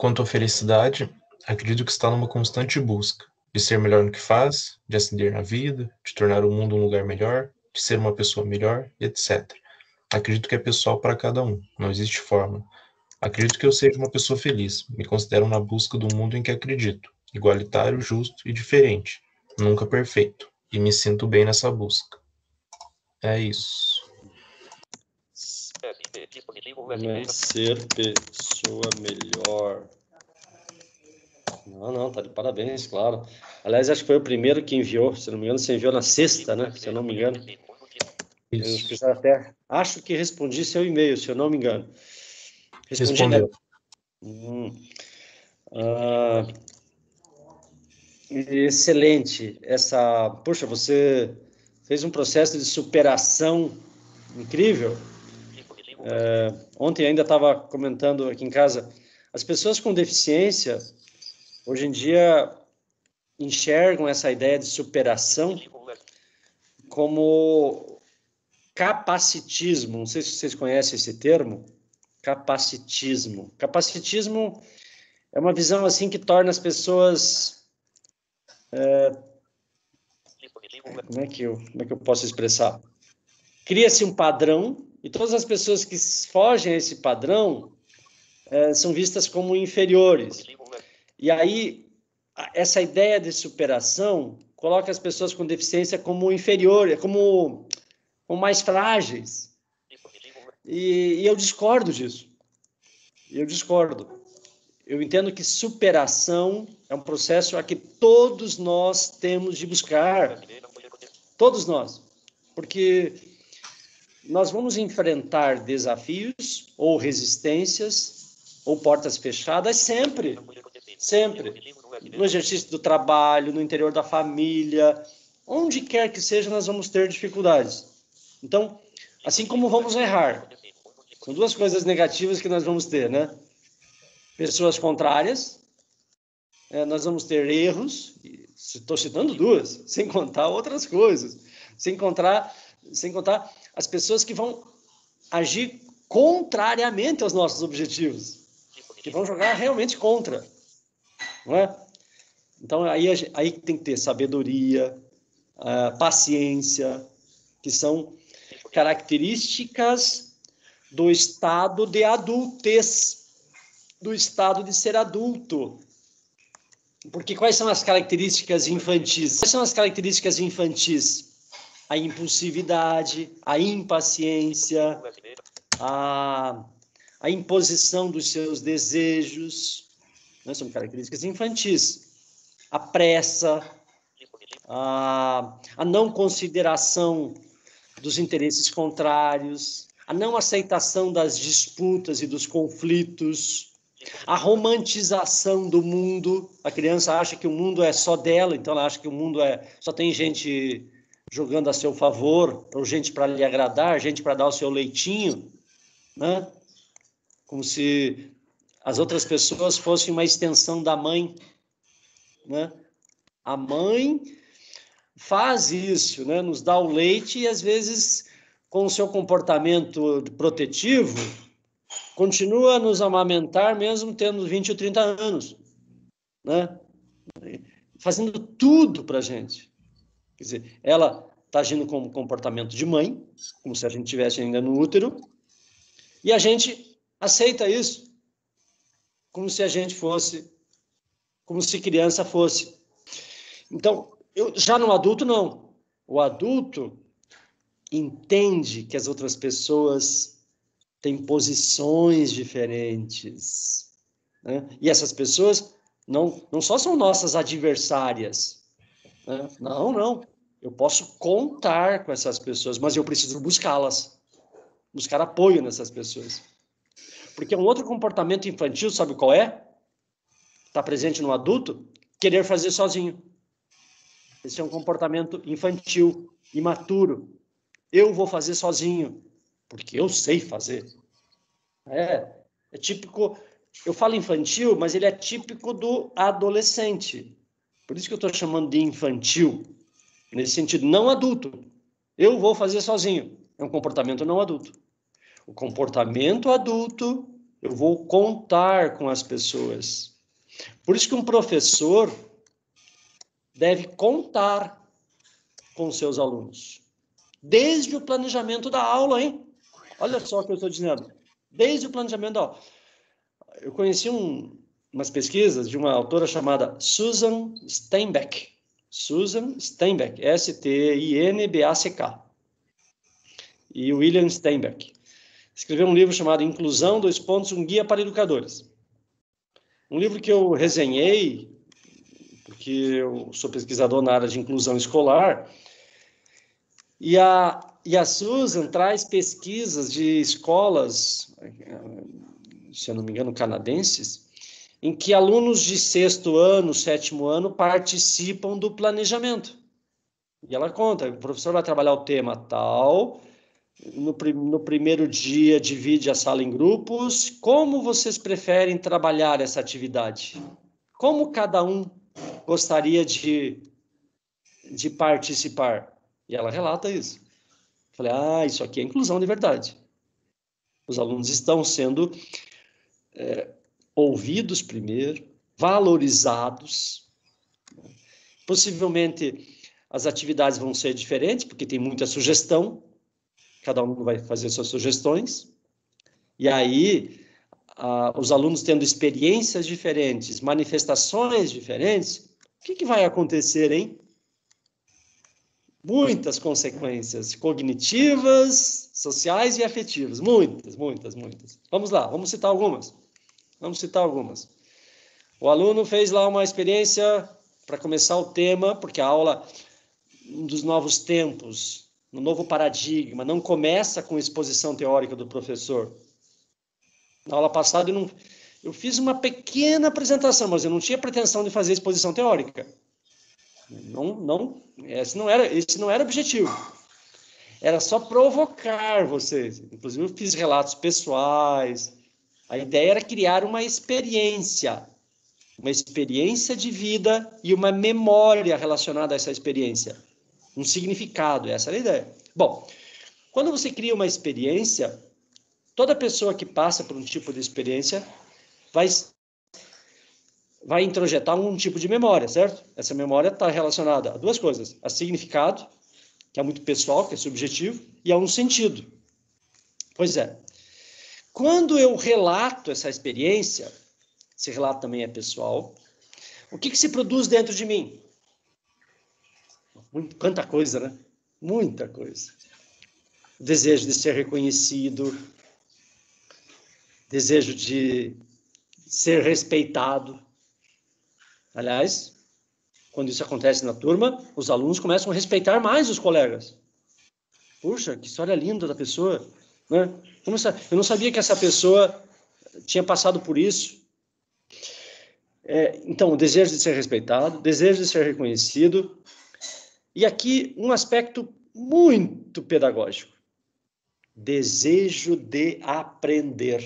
Quanto à felicidade, acredito que está numa constante busca de ser melhor no que faz, de ascender na vida, de tornar o mundo um lugar melhor, de ser uma pessoa melhor, etc. Acredito que é pessoal para cada um, não existe fórmula. Acredito que eu seja uma pessoa feliz, me considero na busca do mundo em que acredito, igualitário, justo e diferente, nunca perfeito, e me sinto bem nessa busca. É isso. Ser pessoa melhor. Não, tá de parabéns, claro. Aliás, acho que foi o primeiro que enviou, se não me engano, você enviou na sexta, né? Se eu não me engano. Isso. Eu já até acho que respondi seu e-mail, se eu não me engano. Respondi, Respondeu. Excelente. Poxa, você fez um processo de superação incrível. Ontem ainda estava comentando aqui em casa, as pessoas com deficiência, hoje em dia, enxergam essa ideia de superação como capacitismo. Não sei se vocês conhecem esse termo, capacitismo. Capacitismo é uma visão assim que torna as pessoas... Como é que eu posso expressar? Cria-se um padrão e todas as pessoas que fogem a esse padrão são vistas como inferiores. E aí, essa ideia de superação coloca as pessoas com deficiência como inferiores, como mais frágeis. E eu discordo disso. Eu discordo. Eu entendo que superação é um processo a que todos nós temos de buscar. Todos nós. Porque nós vamos enfrentar desafios ou resistências ou portas fechadas sempre. Sempre. No exercício do trabalho, no interior da família, onde quer que seja, nós vamos ter dificuldades. Então, assim como vamos errar. São duas coisas negativas que nós vamos ter, né? Pessoas contrárias, nós vamos ter erros, estou citando duas, sem contar outras coisas, sem contar as pessoas que vão agir contrariamente aos nossos objetivos, que vão jogar realmente contra, não é? Então, aí tem que ter sabedoria, paciência, que são características do estado de adultez, do estado de ser adulto. Porque quais são as características infantis? Quais são as características infantis? A impulsividade, a impaciência, a imposição dos seus desejos, né? São características infantis. A pressa, a não consideração dos interesses contrários, a não aceitação das disputas e dos conflitos, a romantização do mundo. A criança acha que o mundo é só dela, então ela acha que o mundo só tem gente jogando a seu favor, ou gente para lhe agradar, gente para dar o seu leitinho, né? Como se as outras pessoas fossem uma extensão da mãe, né? A mãe faz isso, né? Nos dá o leite e, às vezes, com o seu comportamento protetivo, continua a nos amamentar mesmo tendo 20 ou 30 anos, né? Fazendo tudo para a gente. Quer dizer, ela está agindo com o comportamento de mãe, como se a gente estivesse ainda no útero, e a gente aceita isso, como se a gente fosse, como se criança fosse. Então, já no adulto, não. O adulto entende que as outras pessoas têm posições diferentes, né? E essas pessoas não só são nossas adversárias, né? Não. Eu posso contar com essas pessoas, mas eu preciso buscá-las, buscar apoio nessas pessoas. Porque um outro comportamento infantil, sabe qual é? Está presente no adulto? Querer fazer sozinho. Esse é um comportamento infantil, imaturo. Eu vou fazer sozinho, porque eu sei fazer. É típico, eu falo infantil, mas ele é típico do adolescente. Por isso que eu estou chamando de infantil, nesse sentido, não adulto. Eu vou fazer sozinho. É um comportamento não adulto. O comportamento adulto Eu vou contar com as pessoas. Por isso que um professor deve contar com seus alunos. Desde o planejamento da aula, hein? Olha só o que eu estou dizendo. Desde o planejamento da aula. Eu conheci umas pesquisas de uma autora chamada Susan Steinbeck. Susan Steinbeck, S-T-I-N-B-A-C-K. E William Steinbeck. Escreveu um livro chamado Inclusão, um guia para educadores. Um livro que eu resenhei, porque eu sou pesquisador na área de inclusão escolar, e a Susan traz pesquisas de escolas, se eu não me engano, canadenses, em que alunos de 6º ano, 7º ano participam do planejamento. E ela conta, o professor vai trabalhar o tema tal, no primeiro dia divide a sala em grupos, como vocês preferem trabalhar essa atividade? Como cada um gostaria de participar? E ela relata isso. Falei, isso aqui é inclusão de verdade. Os alunos estão sendo ouvidos primeiro, valorizados. Possivelmente as atividades vão ser diferentes, porque tem muita sugestão. Cada um vai fazer suas sugestões. E aí, os alunos tendo experiências diferentes, manifestações diferentes, o que vai acontecer, hein? Muitas consequências cognitivas, sociais e afetivas. Muitas, muitas, muitas. Vamos lá, vamos citar algumas. O aluno fez lá uma experiência para começar o tema, porque a aula dos novos tempos, no novo paradigma, não começa com exposição teórica do professor. Na aula passada eu fiz uma pequena apresentação, mas eu não tinha pretensão de fazer exposição teórica. Esse não era o objetivo. Era só provocar vocês. Inclusive, eu fiz relatos pessoais. A ideia era criar uma experiência de vida e uma memória relacionada a essa experiência. Um significado, essa era a ideia. Bom, quando você cria uma experiência, toda pessoa que passa por um tipo de experiência vai introjetar um tipo de memória, certo? Essa memória está relacionada a duas coisas. A significado, que é muito pessoal, que é subjetivo, e a um sentido. Pois é. Quando eu relato essa experiência, esse relato também é pessoal, o que se produz dentro de mim? Quanta coisa, né? Muita coisa. Desejo de ser reconhecido, desejo de ser respeitado. Aliás, quando isso acontece na turma, os alunos começam a respeitar mais os colegas. Puxa, que história linda da pessoa, né? Eu não sabia que essa pessoa tinha passado por isso. Então, o desejo de ser respeitado, desejo de ser reconhecido. E aqui, um aspecto muito pedagógico. Desejo de aprender.